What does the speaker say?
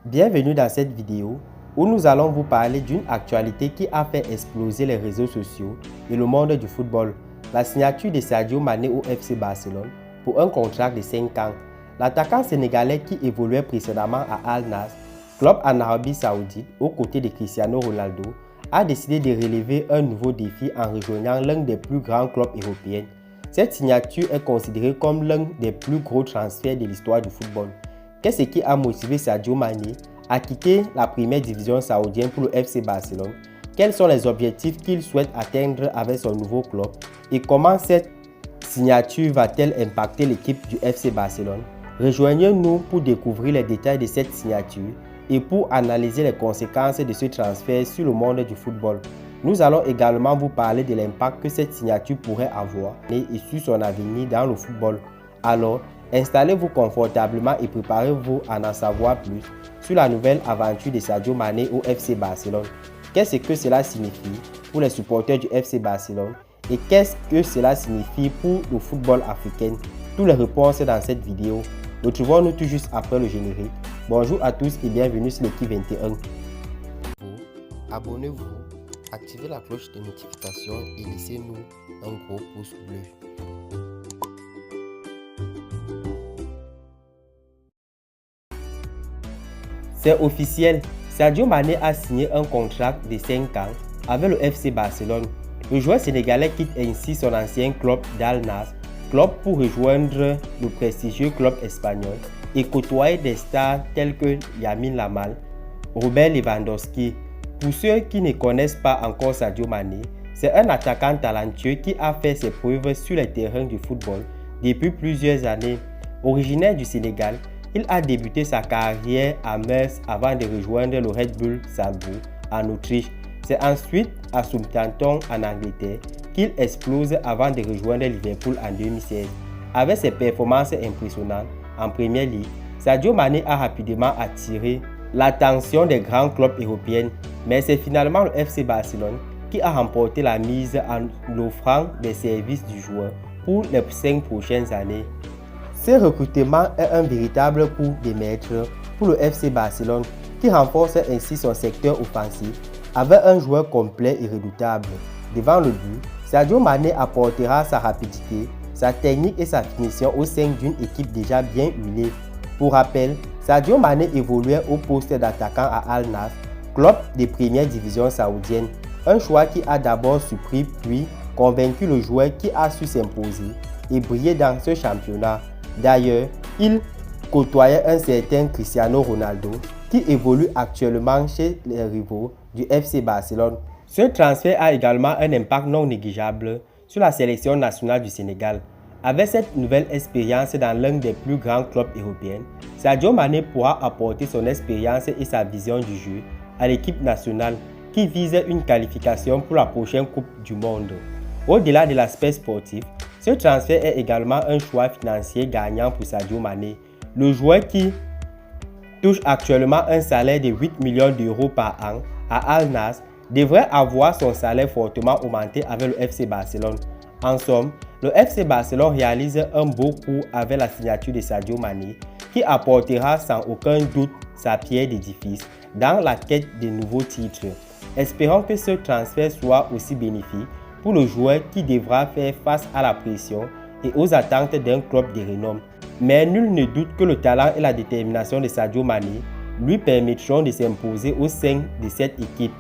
Bienvenue dans cette vidéo où nous allons vous parler d'une actualité qui a fait exploser les réseaux sociaux et le monde du football. La signature de Sadio Mané au FC Barcelone pour un contrat de 5 ans. L'attaquant sénégalais qui évoluait précédemment à Al Nassr, club en Arabie Saoudite aux côtés de Cristiano Ronaldo, a décidé de relever un nouveau défi en rejoignant l'un des plus grands clubs européens. Cette signature est considérée comme l'un des plus gros transferts de l'histoire du football. Qu'est-ce qui a motivé Sadio Mané à quitter la première division saoudienne pour le FC Barcelone? Quels sont les objectifs qu'il souhaite atteindre avec son nouveau club? Et comment cette signature va-t-elle impacter l'équipe du FC Barcelone? Rejoignez-nous pour découvrir les détails de cette signature et pour analyser les conséquences de ce transfert sur le monde du football. Nous allons également vous parler de l'impact que cette signature pourrait avoir et sur son avenir dans le football. Alors, installez-vous confortablement et préparez-vous à en savoir plus sur la nouvelle aventure de Sadio Mané au FC Barcelone. Qu'est-ce que cela signifie pour les supporters du FC Barcelone et qu'est-ce que cela signifie pour le football africain? Toutes les réponses dans cette vidéo. Retrouvons-nous tout juste après le générique. Bonjour à tous et bienvenue sur l'équipe 21. Abonnez-vous, activez la cloche de notification et laissez-nous un gros pouce bleu. C'est officiel, Sadio Mané a signé un contrat de 5 ans avec le FC Barcelone. Le joueur sénégalais quitte ainsi son ancien club d'Al Nassr, club pour rejoindre le prestigieux club espagnol et côtoyer des stars tels que Lamine Yamal, Robert Lewandowski. Pour ceux qui ne connaissent pas encore Sadio Mané, c'est un attaquant talentueux qui a fait ses preuves sur les terrains du football depuis plusieurs années. Originaire du Sénégal, il a débuté sa carrière à Metz avant de rejoindre le Red Bull Salzbourg en Autriche. C'est ensuite à Southampton en Angleterre qu'il explose avant de rejoindre Liverpool en 2016. Avec ses performances impressionnantes en Premier League, Sadio Mané a rapidement attiré l'attention des grands clubs européens, mais c'est finalement le FC Barcelone qui a remporté la mise en offrant des services du joueur pour les 5 prochaines années. Ce recrutement est un véritable coup de maître pour le FC Barcelone qui renforce ainsi son secteur offensif avec un joueur complet et redoutable. Devant le but, Sadio Mané apportera sa rapidité, sa technique et sa finition au sein d'une équipe déjà bien huilée. Pour rappel, Sadio Mané évoluait au poste d'attaquant à Al Nassr, club de première division saoudienne. Un choix qui a d'abord surpris puis convaincu le joueur qui a su s'imposer et briller dans ce championnat. D'ailleurs, il côtoyait un certain Cristiano Ronaldo qui évolue actuellement chez les rivaux du FC Barcelone. Ce transfert a également un impact non négligeable sur la sélection nationale du Sénégal. Avec cette nouvelle expérience dans l'un des plus grands clubs européens, Sadio Mané pourra apporter son expérience et sa vision du jeu à l'équipe nationale qui vise une qualification pour la prochaine Coupe du Monde. Au-delà de l'aspect sportif, ce transfert est également un choix financier gagnant pour Sadio Mané. Le joueur qui touche actuellement un salaire de 8 millions d'euros par an à Al Nassr devrait avoir son salaire fortement augmenté avec le FC Barcelone. En somme, le FC Barcelone réalise un beau coup avec la signature de Sadio Mané qui apportera sans aucun doute sa pierre d'édifice dans la quête de nouveaux titres. Espérons que ce transfert soit aussi bénéfique pour le joueur qui devra faire face à la pression et aux attentes d'un club de renom. Mais nul ne doute que le talent et la détermination de Sadio Mané lui permettront de s'imposer au sein de cette équipe.